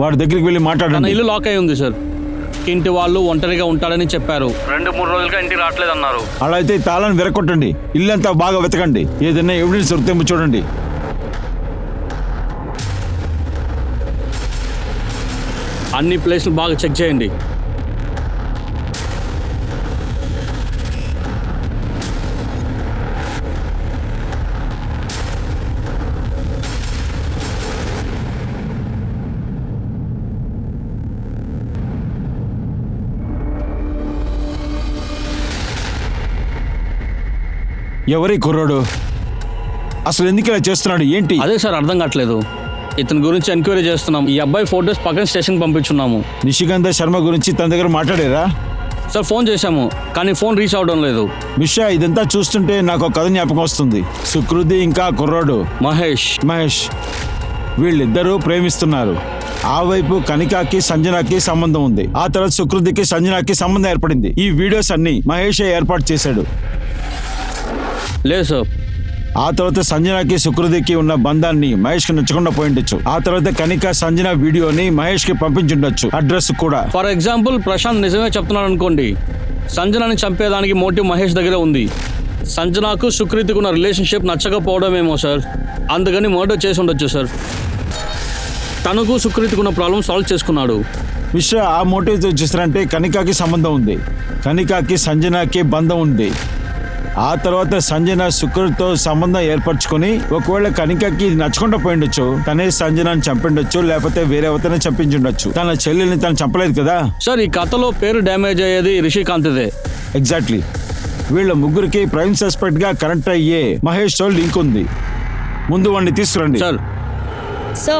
వాడి దగ్గరికి వెళ్ళి తన మాట్లాడండి. ఇల్లు లాక్ అయి ఉంది సార్. ఇంటి వాళ్ళు ఒంటరిగా ఉంటాడని చెప్పారు. 2-3 రోజులుగా ఇంటికి రావట్లేదన్నారు. అలా అయితే ఈ తాళాన్ని విరగొట్టండి. ఇల్లంతా బాగా వెతకండి. ఏదైనా ఎవిడెన్స్ దొరికితేమో చూడండి. అన్ని ప్లేస్లు బాగా చెక్ చేయండి. ఎవరి కుర్రాడు? అసలు ఎందుకు ఇలా చేస్తున్నాడు? ఏంటి? అదే సార్ అర్థం కావట్లేదు. ఇతని గురించి ఎంక్వైరీ చేస్తున్నాం. ఈ అబ్బాయి ఫోటోస్ పక్కన స్టేషన్ పంపించున్నాము. నిషికాంత శర్మ గురించి తన దగ్గర మాట్లాడారా? సార్ ఫోన్ చేశాము కానీ ఫోన్ రీచ్ అవడం లేదు. మిశ్రా, ఇదంతా చూస్తుంటే నాకు ఒక కథ జ్ఞాపకం వస్తుంది. సుకృతి ఇంకా కుర్రాడు మహేష్ వీళ్ళిద్దరూ ప్రేమిస్తున్నారు. ఆ వైపు కనికాకి సంజనాకి సంబంధం ఉంది. ఆ తర్వాత సుకృతికి సంజనాకి సంబంధం ఏర్పడింది. ఈ వీడియోస్ అన్ని మహేషే ఏర్పాటు చేశాడు. లేదు సార్. ఆ తర్వాత సంజనాకి సుకృతికి ఉన్న బంధాన్ని మహేష్ కి నచ్చకుండా పోయిండొచ్చు. ఆ తర్వాత కనిక సంజన వీడియోని మహేష్ కి పంపించుండొచ్చు, అడ్రస్ కూడా. ఫర్ ఎగ్జాంపుల్ ప్రశాంత్ నిజమే చెప్తున్నాడు అనుకోండి. సంజనాని చంపేదానికి మోటివ్ మహేష్ దగ్గర ఉంది. సంజనాకు సుకృతికి ఉన్న రిలేషన్షిప్ నచ్చకపోవడమేమో సార్. అందుకని మర్డర్ చేసి ఉండొచ్చు సార్. తనకు సుకృతికి ఉన్న ప్రాబ్లం సాల్వ్ చేసుకున్నాడు. మిశ్రా, ఆ మోటివ్ చూస్తారంటే కనికాకి సంబంధం ఉంది. కనికాకి సంజనాకి బంధం ఉంది. ఆ తర్వాత సంజన సుకృతితో సంబంధం ఏర్పరచుకొని ఒకవేళ కనికకి ఇది నచ్చకుండా పోయిండొచ్చు. తనే సంజనాన్ని చంపిండొచ్చు, లేకపోతే వేరే ఎవరితోనే చంపించుండొచ్చు. తన చెల్లెల్ని తను చంపలేదు కదా సార్. ఈ కథలో పేరు డ్యామేజ్ అయ్యేది రిషికాంత్దే. ఎగ్జాక్ట్లీ. వీళ్ళ ముగ్గురికి ప్రైమ్ సస్పెక్ట్ గా కనెక్ట్ అయ్యే మహేష్ తో లింక్ ఉంది. ముందు వాడిని తీసుకురండి సార్. సో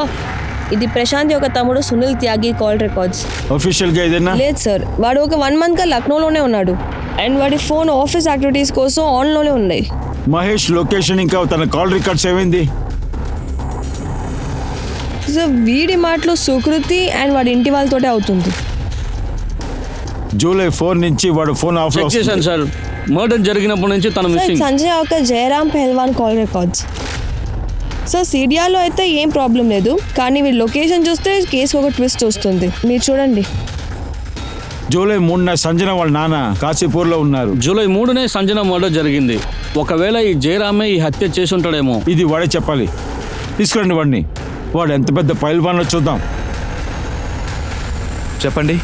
ఇది ప్రశాంత్ యొక్క తమ్ముడు సునీల్ త్యాగి కాల్ రికార్డ్స్. అఫీషియల్ గా ఏదైనా? లేదు సార్, వాడు ఒక 1 month గా లక్నోలోనే ఉన్నాడు. అండ్ వాడి ఫోన్ ఆఫీస్ యాక్టివిటీస్ కోసం ఆన్లోనే ఉన్నాయి. మహేష్ లొకేషన్ ఇంకా తన కాల్ రికార్డ్స్ ఏమైంది? సో వీడి మాటలు సుకృతి అండ్ వాడి ఇంటి వాళ్ళతోటే అవుతుంది. జూలై 4 నుంచి వాడు ఫోన్ ఆఫ్ లో చెక్ చేశాను సార్. మర్డర్ జరిగినప్పటి నుంచి తన సార్ మిస్సింగ్. సంజయ్ ఒక Jayaram Pehlwan call records. So సిడియాలో అయితే ఏం ప్రాబ్లం లేదు, కానీ వీడి లొకేషన్ చూస్తే కేసు ఒక ట్విస్ట్ వస్తుంది. మీరు చూడండి. జూలై 3న సంజన వాళ్ళ నాన్న కాశీపూర్ లో ఉన్నారు. జూలై 3నే సంజన మర్డర్ జరిగింది. ఒకవేళ ఈ జయరామే ఈ హత్య చేసి ఉంటాడేమో. ఇది వాడే చెప్పాలి. తీసుకురండి వాడిని. వాడు ఎంత పెద్ద పైల్వాన్లో చూద్దాం. చెప్పండి.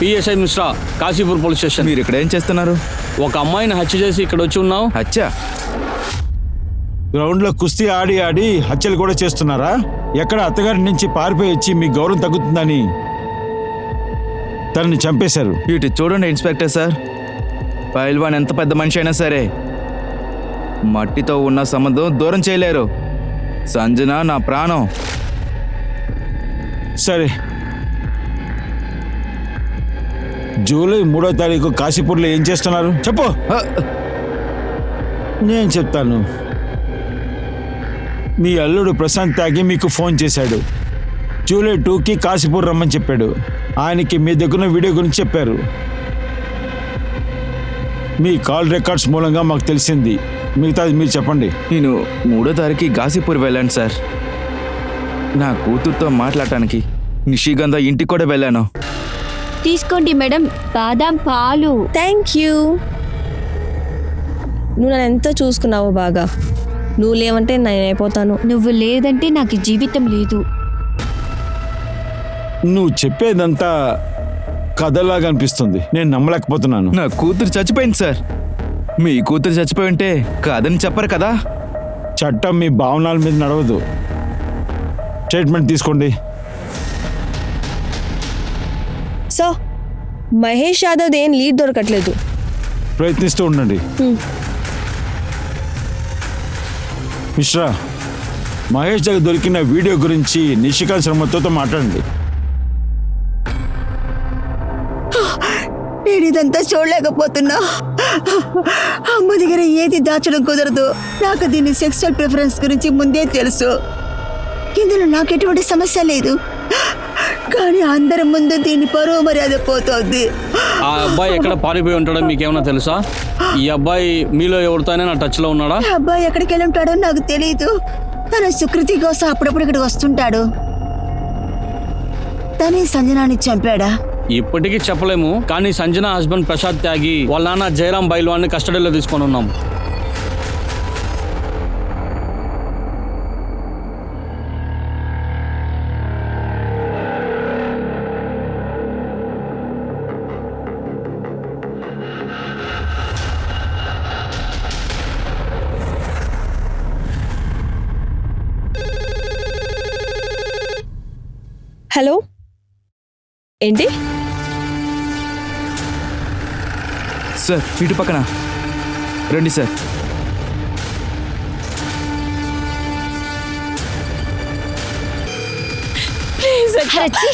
PSI Mishra, Kashipur police station. మీరు ఇక్కడ ఏం చేస్తున్నారు? ఒక అమ్మాయిని హత్య చేసి ఇక్కడ వచ్చి ఉన్నావు. హత్య? గ్రౌండ్ లో కుస్తీ ఆడి ఆడి హత్యలు కూడా చేస్తున్నారా? ఎక్కడ అత్తగారి నుంచి పారిపోయి వచ్చి మీ గౌరవం తగ్గుతుందని తనని చంపేశారు. ఇటు చూడండి ఇన్స్పెక్టర్ సార్. పైల్వాన్ ఎంత పెద్ద మనిషి అయినా సరే మట్టితో ఉన్న సంబంధం దూరం చేయలేరు. సంజన నా ప్రాణం. సరే, జూలై 3వ తారీఖు కాశీపూర్లో ఏం చేస్తున్నారు చెప్పు. నేను చెప్తాను. మీ అల్లుడు ప్రశాంత్ త్యాగి మీకు ఫోన్ చేశాడు. జూలై 2కి కాశీపూర్ రమ్మని చెప్పాడు. ఆయనకి మీ దగ్గర వీడియో గురించి చెప్పారు. మీ కాల్ రికార్డ్స్ మూలంగా మాకు తెలిసింది. మిగతాది మీరు చెప్పండి. నేను 3వ తారీఖు గాజీపూర్ వెళ్ళాను సార్. నా కూతురుతో మాట్లాడటానికి నిషిగంధ ఇంటికి కూడా వెళ్ళాను. తీసుకోండి మేడం, బాదాం పాలు. Thank you. నువ్వు నన్ను ఎంత చూసుకున్నావో బాగా. నువ్వు లేవంటే నేను అయిపోతాను. నువ్వు లేదంటే నాకు జీవితం లేదు. నువ్వు చెప్పేదంతా కథలాగా అనిపిస్తుంది. నేను నమ్మలేకపోతున్నాను. నా కూతురు చచ్చిపోయింది సార్. మీ కూతురు చచ్చిపోయి ఉంటే కాదని చెప్పరు కదా. చట్టం మీ భావనాల మీద నడవదు. స్టేట్మెంట్ తీసుకోండి. సో మహేష్ యాదవ్ ఏం లీడ్ దొరకట్లేదు. ప్రయత్నిస్తూ ఉండండి. మిశ్రా, మహేష్ దగ్గర దొరికిన వీడియో గురించి నిషికాంత్ శర్మతో మాట్లాడండి. నేను ఇదంతా చూడలేకపోతున్నా. అమ్మ దగ్గర ఏది దాచడం కుదరదు. నాకు దీని సెక్సువల్ ప్రిఫరెన్స్ గురించి ముందే తెలుసు. ఇందులో నాకు ఎటువంటి సమస్య లేదు. కానీ అందరి ముందు దీని పరువు మర్యాద పోతోంది. ఆ అబ్బాయి ఎక్కడ పారిపోయి ఉంటాడో మీకేమైనా తెలుసా? ఈ అబ్బాయి మీలో ఎవరితోనే నా టచ్ లో ఉన్నాడా? ఆ అబ్బాయి ఎక్కడికి వెళ్ళి ఉంటాడో నాకు తెలియదు. తన సుకృతి కోసం అప్పుడప్పుడు ఇక్కడికి వస్తుంటాడు. తనే సంజనాని చంపాడా? ఇప్పటికీ చెప్పలేము, కానీ సంజన హస్బెండ్ ప్రసాద్ త్యాగి వాళ్ళ నాన్న జయరాం బైల్వాన్ని కస్టడీలో తీసుకొని ఉన్నాం. హలో, ఏంటి? సార్ ఇటు పక్కన రండి సార్. హరచి,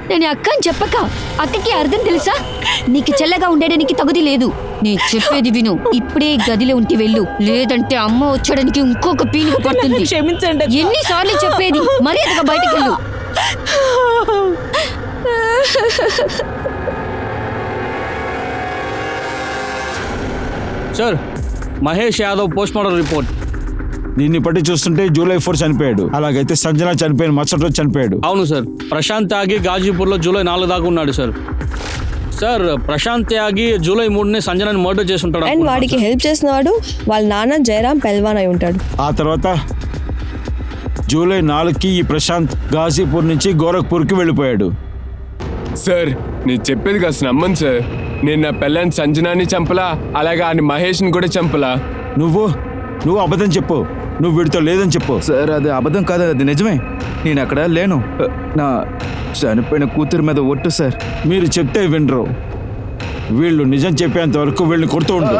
నేను అక్క అని చెప్పక అక్కకి అర్థం తెలుసా? నీకు చెల్లగా ఉండడానికి తగుది లేదు. నేను చెప్పేది విను. ఇప్పుడే గదిలో ఉంటి వెళ్ళు, లేదంటే అమ్మ వచ్చడానికి ఇంకొక పీలుగు పడుతుంది. క్షమించండి. ఎన్నిసార్లు చెప్పేది? మర్యాదగా బయటకు వెళ్ళు. Sir, Mahesh Yadav post mortem report. దీన్ని బట్టి చూస్తుంటే జూలై 4 చనిపోయాడు. అలాగైతే సంజన చనిపోయిన మరుసటి రోజు చనిపోయాడు. అవును సార్. ప్రశాంత్ త్యాగి గాజీపూర్లో జూలై 4 దాకా ఉన్నాడు సార్. సార్, ప్రశాంత్ త్యాగి జూలై 3ని సంజనని మర్డర్ చేసి ఉంటాడు. అండ్ వాడికి హెల్ప్ చేసిన వాడు వాళ్ళ నాన్న జయరాం పెల్వాన్ అయి ఉంటాడు. ఆ తర్వాత జూలై 4కి ఈ ప్రశాంత్ గాజీపూర్ నుంచి గోరఖ్పూర్కి వెళ్ళిపోయాడు. సార్, నేను చెప్పేది కాస్త నమ్మను సార్. నేను నా పెళ్ళాన్ని సంజనాని చంపలా, అలాగే ఆయన మహేష్ని కూడా చంపలా. నువ్వు అబద్ధం చెప్పు. నువ్వు వీడితో లేదని చెప్పు. సార్ అది అబద్ధం కాదు, అది నిజమే. నేను అక్కడ లేను. నా చనిపోయిన కూతురు మీద ఒట్టు సార్. మీరు చెప్తే వినరు. వీళ్ళు నిజం చెప్పేంత వరకు వీళ్ళని కొడుతూ ఉంటారు.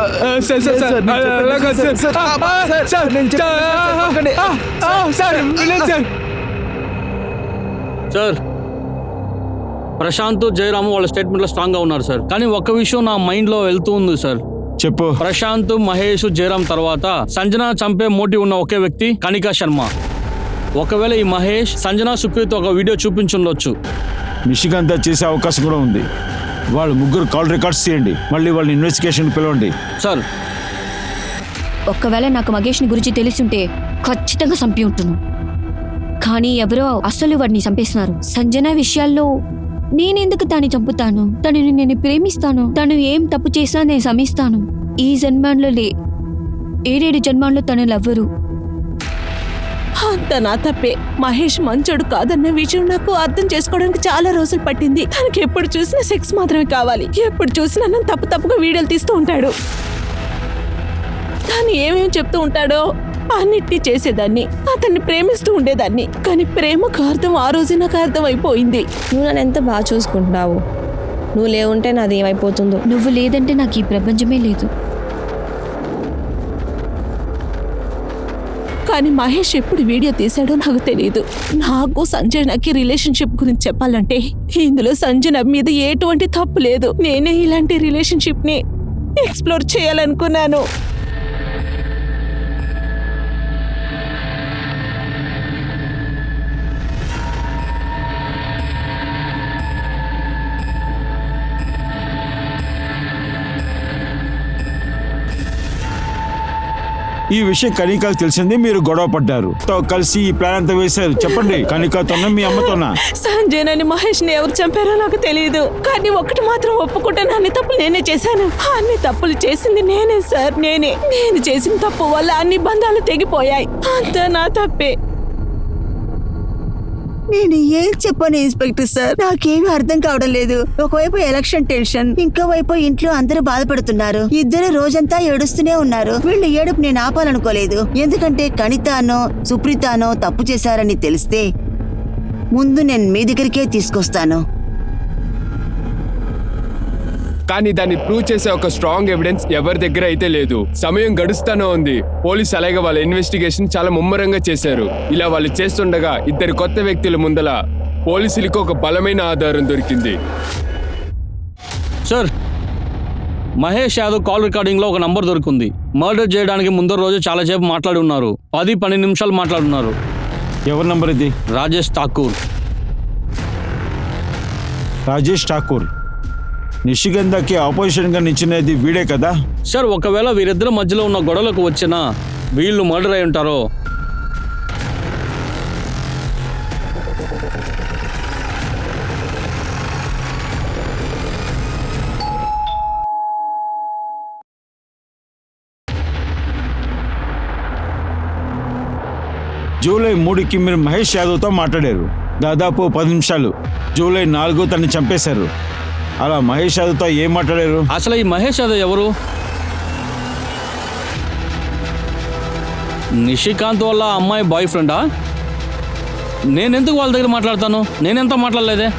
సార్ సార్ సార్, అలా కాదు సార్. సార్, సార్, వినండి సార్. సార్, ప్రశాంత్ జయరాము వాళ్ళ స్టేట్మెంట్లో స్ట్రాంగ్గా ఉన్నారు సార్. కానీ ఒక్క విషయం నా మైండ్లో వెళ్తూ ఉంది సార్. చెప్పు. ప్రశాంత్, మహేష్, జయరాం తర్వాత సంజన చంపే మోటివ్ ఉన్న ఒకే వ్యక్తి కనికా శర్మ. ఒకవేళ ఈ మహేష్ సంజన సుప్రీత్ ఒక వీడియో చూపించుండొచ్చు. నిషికాంత చేసే అవకాశం కూడా ఉంది. వాళ్ళు ముగ్గురు కాల్ రికార్డ్స్ తీయండి, మళ్ళీ వాళ్ళని ఇన్వెస్టిగేషన్ పిలవండి. సార్, ఒక్కవేళ నాకు మహేష్ని గురించి తెలిసుంటే ఖచ్చితంగా చంపి ఉంటును. కానీ ఎవరో అసలు వాడిని చంపేస్తున్నారు. సంజన విషయాల్లో నేనెందుకు దాన్ని చంపుతాను? తనని నేను ప్రేమిస్తాను. తను ఏం తప్పు చేసినా నేను క్షమిస్తాను. ఈ జన్మాన్లో 7 జన్మాల్లో తను లవ్వరు. అంత నా తప్పే. మహేష్ మంచోడు కాదన్న విషయం నాకు అర్థం చేసుకోవడానికి చాలా రోజులు పట్టింది. తనకి ఎప్పుడు చూసినా సెక్స్ మాత్రమే కావాలి. ఎప్పుడు చూసినా నన్ను తప్పుగా వీడియోలు తీస్తూ ఉంటాడు. తను ఏమేమి చెప్తూ ఉంటాడో అన్నిటినీ చేసేదాన్ని. అతన్ని ప్రేమిస్తూ ఉండేదాన్ని. కానీ ప్రేమకు అర్థం ఆ రోజే నాకు అర్థం అయిపోయింది. నువ్వు నన్ను ఎంత బాగా చూసుకుంటున్నావు. నువ్వు లేవుంటే నాది ఏమైపోతుందో. నువ్వు లేదంటే నాకు ఈ ప్రపంచమే లేదు. కానీ మహేష్ ఎప్పుడు వీడియో తీశాడో నాకు తెలియదు. నాకు సంజనకి రిలేషన్షిప్ గురించి చెప్పాలంటే ఇందులో సంజన మీద ఎటువంటి తప్పు లేదు. నేనే ఇలాంటి రిలేషన్షిప్ ని ఎక్స్ప్లోర్ చేయాలనుకున్నాను. ఈ విషయం కనికాకు తెలిసింది, మీరు గొడవ పడ్డారు. కలిసి ఈ ప్లాన్ అంతా వేశారు. చెప్పండి, కనికాతోనా మీ అమ్మతోనా? సంజయ్ మహేష్ ని ఎవరు చంపారో నాకు తెలియదు. కానీ ఒకటి మాత్రం ఒప్పుకుంటాను, అన్ని తప్పులు నేనే చేశాను. అన్ని తప్పులు చేసింది నేనే సార్. నేను చేసిన తప్పు వల్ల అన్ని బంధాలు తెగిపోయాయి. అంతా నా తప్పే. నేను ఏం చెప్పను ఇన్స్పెక్టర్ సార్, నాకేమీ అర్థం కావడం లేదు. ఒకవైపు ఎలక్షన్ టెన్షన్, ఇంకోవైపు ఇంట్లో అందరూ బాధపడుతున్నారు. ఇద్దరు రోజంతా ఏడుస్తూనే ఉన్నారు. వీళ్ళు ఏడుపు నేను ఆపాలనుకోలేదు. ఎందుకంటే కణితానో సుప్రీతానో తప్పు చేశారని తెలిస్తే ముందు నేను మీ దగ్గరికే తీసుకొస్తాను. కానీ దాన్ని ప్రూవ్ చేసే ఒక స్ట్రాంగ్ ఎవిడెన్స్ ఎవరి దగ్గర అయితే లేదు. సమయం గడుస్తానే ఉంది. పోలీసు అలాగే వాళ్ళ ఇన్వెస్టిగేషన్ చాలా ముమ్మరంగా చేశారు. ఇలా వాళ్ళు చేస్తుండగా ఇద్దరు కొత్త వ్యక్తుల ముందల పోలీసులకు ఒక బలమైన ఆధారం దొరికింది. Sir, Mahesh Yadav call recording లో ఒక నంబర్ దొరికింది. మర్డర్ చేయడానికి ముందర రోజు చాలాసేపు మాట్లాడి ఉన్నారు. 10-12 నిమిషాలు మాట్లాడున్నారు. ఎవరి నంబర్ ఇది? రాజేష్ ఠాకూర్. రాజేష్ ఠాకూర్. నిషిగంధకి ఆపోజిషన్గా నిచ్చినది వీడే కదా? సార్ ఒకవేళ వీరిద్దరి మధ్యలో ఉన్న గొడవలకు వచ్చినా వీళ్ళు మర్డర్ అయి ఉంటారో. జూలై 3కి మీరు మహేష్ యాదవ్తో మాట్లాడారు. దాదాపు 10 నిమిషాలు. జూలై 4 తనని చంపేశారు. అలా మహేష్ యాదవ్తో ఏం మాట్లాడారు? అసలు ఈ మహేష్ యాదవ్ ఎవరు? నిషికాంత్ వల్ల అమ్మాయి బాయ్ ఫ్రెండా? నేనెందుకు వాళ్ళ దగ్గర మాట్లాడతాను? నేనెంత మాట్లాడలేదే.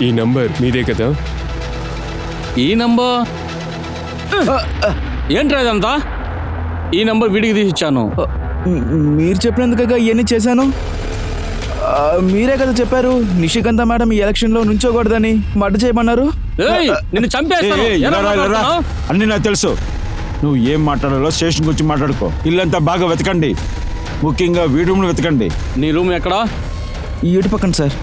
ఈ నంబర్ మీదే కదా? ఈ నంబర్ ఏంట్రా ఇదంతా? ఈ నంబర్ వీడికి తీసి ఇచ్చాను. మీరు చెప్పినందుకుగా ఇవన్నీ చేశాను. మీరే కదా చెప్పారు నిషికాంత మేడం ఈ ఎలక్షన్లో నుంచోకూడదని, మర్డర్ చేయమన్నారు. ఏయ్, నిన్ను చంపేస్తాను. ఏయ్, ఎలా ఇలా రా, ఇలా రా. మాట్లాడుతున్నావ్? అన్నీ నాకు తెలుసు. నువ్వు ఏం మాట్లాడాలో స్టేషన్ గురించి మాట్లాడుకో. ఇల్లంతా బాగా వెతకండి, ముఖ్యంగా వీడును వెతకండి. నీ రూమ్ ఎక్కడా? ఈ ఇటు పక్కన సార్.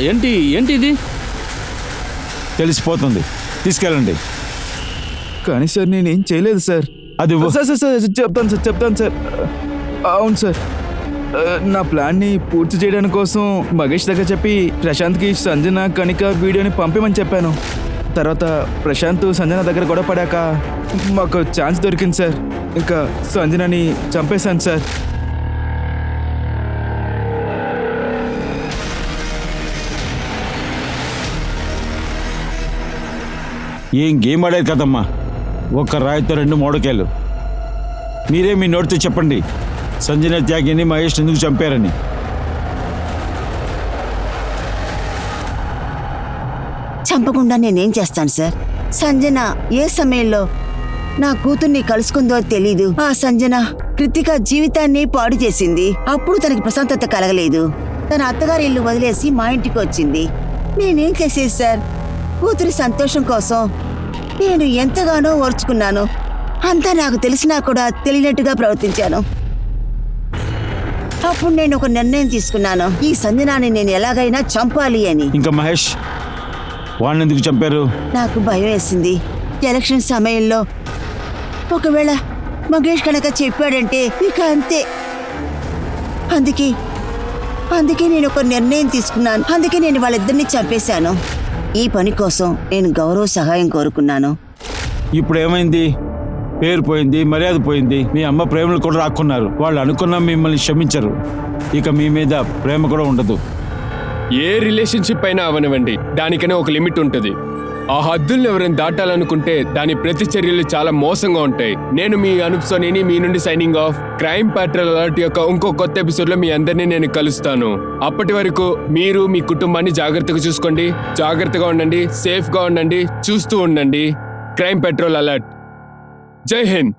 ఏంటి ఏంటి ఇది? తెలిసిపోతుంది, తీసుకెళ్ళండి. కానీ సార్ నేనేం చేయలేదు సార్. అది ఇవ్వు. సార్ సార్ సార్ చెప్తాను సార్. అవును సార్, నా ప్లాన్ని పూర్తి చేయడానికి కోసం మహేష్ దగ్గర చెప్పి ప్రశాంత్కి సంజన కనిక వీడియోని పంపమని చెప్పాను. తర్వాత ప్రశాంత్ సంజన దగ్గర గొడవ పడాక మాకు ఛాన్స్ దొరికింది సార్. ఇంకా సంజనని చంపేశాను సార్. ఏం గేమ్ ఆడారు కదమ్మా, ఒక్క రాయితో 2 మోడకాయలు. మీరే మీ నోటితో చెప్పండి, సంజన త్యాగిని మహేష్ ఎందుకు చంపారని. చంపకుండా నేనేం చేస్తాను సార్? సంజన ఏ సమయంలో నా కూతుర్ని కలుసుకుందో తెలీదు. ఆ సంజన కృతిక జీవితాన్ని పాడు చేసింది. అప్పుడు తనకి ప్రశాంతత కలగలేదు. తన అత్తగారి ఇల్లు వదిలేసి మా ఇంటికి వచ్చింది. నేనేం చేసేది సార్? కూతురి సంతోషం కోసం నేను ఎంతగానో ఓర్చుకున్నాను. అంతా నాకు తెలిసినా కూడా తెలియనట్టుగా ప్రవర్తించాను. అప్పుడు నేను ఒక నిర్ణయం తీసుకున్నాను, ఈ సంజనాని నేను ఎలాగైనా చంపాలి అని. ఇంకా మహేష్ వాడిని ఎందుకు చంపారు? నాకు భయం వేసింది. ఎలక్షన్ సమయంలో ఒకవేళ మహేష్ కనుక చెప్పాడంటే ఇక అంతే. అందుకే నేను ఒక నిర్ణయం తీసుకున్నాను. అందుకే నేను వాళ్ళిద్దరిని చంపేశాను. ఈ పని కోసం నేను గౌరవ సహాయం కోరుకున్నాను. ఇప్పుడు ఏమైంది? పేరు పోయింది, మర్యాద పోయింది, మీ అమ్మ ప్రేమలు కూడా రాక్కున్నారు. వాళ్ళు అనుకున్న మిమ్మల్ని క్షమించరు. ఇక మీ మీద ప్రేమ కూడా ఉండదు. ఏ రిలేషన్షిప్ అయినా అవనివ్వండి, దానికనే ఒక లిమిట్ ఉంటుంది. ఆ హద్దుల్ని ఎవరైనా దాటాలనుకుంటే దాని ప్రతి చర్యలు చాలా మోసంగా ఉంటాయి. నేను మీ అనూప్ సోనీని మీ నుండి signing off. Crime petrol alert యొక్క ఇంకో కొత్త ఎపిసోడ్లో మీ అందరినీ నేను కలుస్తాను. అప్పటి వరకు మీరు మీ కుటుంబాన్ని జాగ్రత్తగా చూసుకోండి, జాగ్రత్తగా ఉండండి, సేఫ్గా ఉండండి, చూస్తూ ఉండండి. Crime petrol alert. జై హింద్.